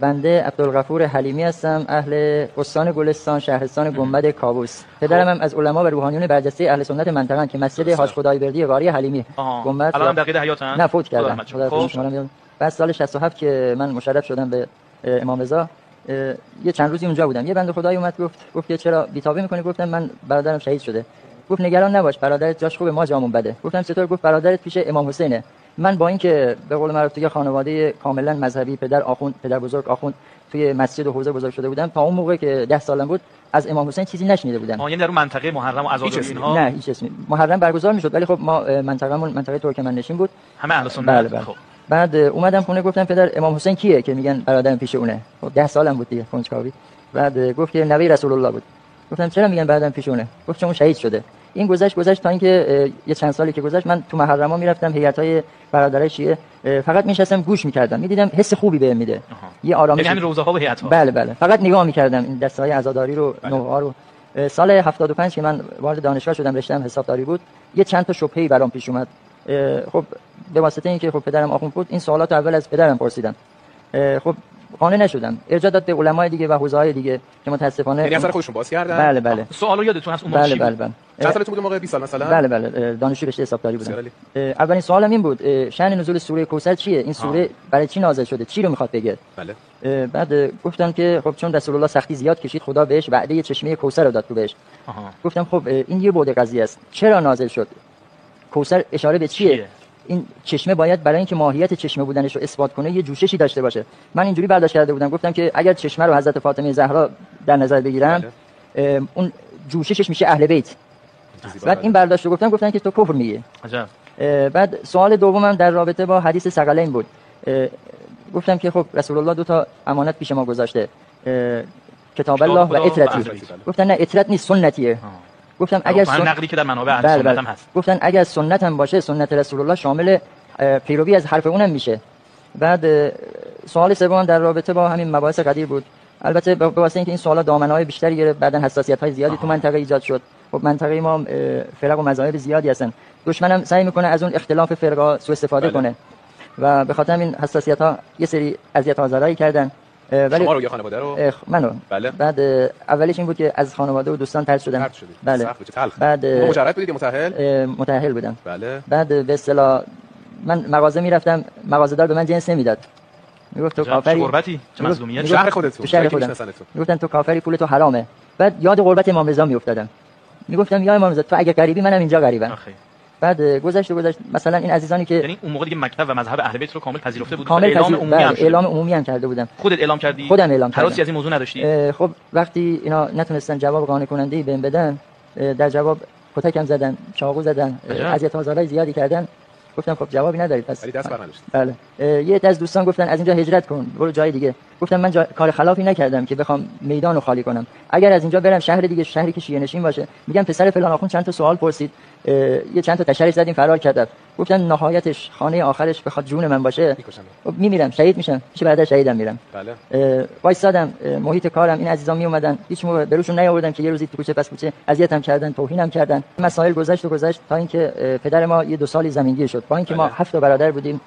بنده عبدالغفور حلیمی هستم، اهل استان گلستان، شهرستان گنبد کاووس. پدرم هم از علما و روحانیون برجسته اهل سنت منطقه که مسجد حاج خدایبردی قاری حلیمی گنبد. الان در قید حیاتن؟ نه، فوت کردن. بعد سال 67 که من مشرف شدم به امام رضا، یه چند روزی اونجا بودم. یه بنده خدایی اومد گفت که چرا بیتابی میکنی؟ گفتم من برادرم شهید شده. گفت نگران نباش، برادرت جاش خوبه، ما جامون بده. گفتم چطور؟ گفت برادرت پیش امام حسینه. من با اینکه به قول معروف دیگه خانواده کاملا مذهبی، پدر آخوند، پدر بزرگ آخوند، توی مسجد و حوزه بزرگ شده بودم، تا اون موقع که 10 سالم بود از امام حسین چیزی نشنیده بودم. یعنی در اون منطقه محرم و عزاداری اینها نه هیچ اسمی محرم برگزار میشد، ولی خب ما منطقه‌مون منطقه ترکمنشین بود، همه اهل سنت. بله. خب بعد اومدم خونه، گفتم پدر امام حسین کیه که میگن برادرم پیش اونه؟ خب 10 سالم بود دیگه، کنجکاوی. بعد گفت که نبی رسول الله بود. گفتم چرا میگن برادرم پیش اونه؟ گفت چون شهید شده. این گذشت تا اینکه یه چند سالی که گذشت، من تو محرم‌ها میرفتم، هیئت‌های برادرای شیعه، فقط میشستم گوش میکردم، میدیدم حس خوبی بهم میده، یه آرامش. یعنی روزه‌ها و هیئت‌ها. بله فقط نگاه میکردم این دسته‌های عزاداری رو، نوع‌ها رو. سال 75 که من وارد دانشگاه شدم، رشته‌ام حسابداری بود، یه چند تا شبهه‌ای برام پیش اومد. خب به واسطه اینکه خب پدرم آخوند بود، این سوالات اول از پدرم پرسیدم. خب قانع نشدم، ارجاع داد به علمای دیگه و حوزه‌های دیگه که متاسفانه یعنی اثر خودشون باز کردن. بله سوالو یادتون هست اون موقع؟ بله. چند سالتون بود موقع 20 سال مثلا؟ بله دانشجو رشته حسابداری بودم. اولین سوالم این بود شأن نزول سوره کوثر چیه؟ این سوره برای چی نازل شده؟ چی رو میخواد بگه؟ بله. بعد گفتم که خب چون رسول الله سختی زیاد کشید، خدا بهش وعده چشمه کوثر رو داد تو بهش. گفتم خب این یه بعد قضیه است، چرا نازل شد؟ کوثر اشاره به چیه؟ این چشمه باید برای اینکه ماهیت چشمه بودنش رو اثبات کنه یه جوششی داشته باشه. من اینجوری برداشت کرده بودم، گفتم که اگر چشمه رو حضرت فاطمه زهرا در نظر بگیرم، اون جوششش میشه اهل بیت. بعد این برداشت رو گفتن که تو کفر میگی. عجب. بعد سوال دومم در رابطه با حدیث ثقلین بود. گفتم که خب رسول الله 2 تا امانت پیش ما گذاشته، کتاب الله و اطرتی. گفتن نه، اطرت نیست، سنتیه. گفتم اگر نقلی که در منابع اهل سنت هم هست. گفتن اگر سنت هم باشه، سنت رسول الله شامل پیروی از حرف اونم میشه. بعد سوال سوم در رابطه با همین مباحث قدیر بود. البته به واسطه اینکه این سوالا دامنه‌های بیشتری گرفت، بعدن حساسیت‌های زیادی تو منطقه ایجاد شد. خب منطقه ما فرق و مذاهب زیادی هستن، دشمنم سعی میکنه از اون اختلاف فرقا سوء استفاده کنه و به خاطر این حساسیت‌ها یه سری اذیت آزارایی کردن. ولی شما رو یا خانواده رو؟ منو. بله. بعد اولش این بود که از خانواده و دوستان طرد شدم. بله. بعد مجرد بودید یا متأهل؟ متأهل بودم. بله. بعد به اصطلاح من مغازه میرفتم، مغازه‌دار به من جنس نمیداد. میگفت تو کافری. غربتی، چه مظلومیت. شهر خودتون. شهر خودم. میگفتن تو کافری، پول تو حرامه. بعد یاد غربت امام رضا میافتادم. میگفتم یا امام رضا تو اگه غریبی، منم اینجا غریبم. بعد گذشت مثلا این عزیزانی که یعنی اون موقع دیگه مکتب و مذهب اهل بیت رو کامل پذیرفته بود. اعلام عمومی هم کرده بودم. خودت اعلام کردی؟ خودم اعلام کردم. حراسی از این موضوع نداشتی؟ خب وقتی اینا نتونستن جواب قانع کننده بهم بدن، در جواب کتکم زدن، چاقو زدن، اذیت آزارهای زیادی کردن. گفتم خب جوابی ندارید، پس ولی دست برنداشت. بله. یه از دوستان گفتن از اینجا هجرت کن، برو جای دیگه. گفتم من کار خلافی نکردم که بخوام میدان رو خالی کنم. اگر از اینجا برم شهر دیگه، شهری که شیعه نشین باشه، میگم پسر فلان آخوند چند تا سوال پرسید، یه چند تا تشریح زدیم، فرار کرد. گفتن نهایتش خانه آخرش بخواد جون من باشه، خب میمیرم، شهید میشم، پیش برادر شهیدم میرم. بله. وایسادم محیط کارم، این عزیزان می اومدن، هیچ موقع بروشون نیاوردم که یه روزی تو کوچه پس کوچه اذیتم کردن، توهینم کردن. مسائل گذشت تا اینکه پدر ما یه 2 سالی زمینگیر شد. با اینکه ما 7 برادر بودیم،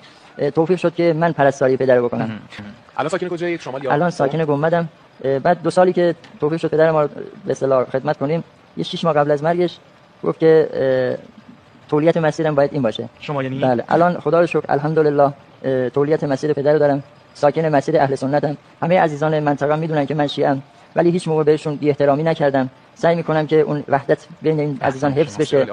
توفیق شد که من پرستاری پدر بکنم. الان ساکن کجایید شما؟ الان ساکن گنبدم. بعد 2 سالی که توفیق شد پدر ما رو به اصطلاح خدمت کنیم، یه 6 ماه قبل از مرگش گفت که تولیت مسیرم باید این باشه. شما یعنی؟ بله. الان خدا رو شکر الحمدلله تولیت مسیر پدر رو دارم، ساکن مسیر اهل سنتم. همه عزیزان منطقه میدونن که من شیعه‌ام، ولی هیچ موقع بهشون بی احترامی نکردم. سعی میکنم که اون وحدت بین این عزیزان حفظ بشه.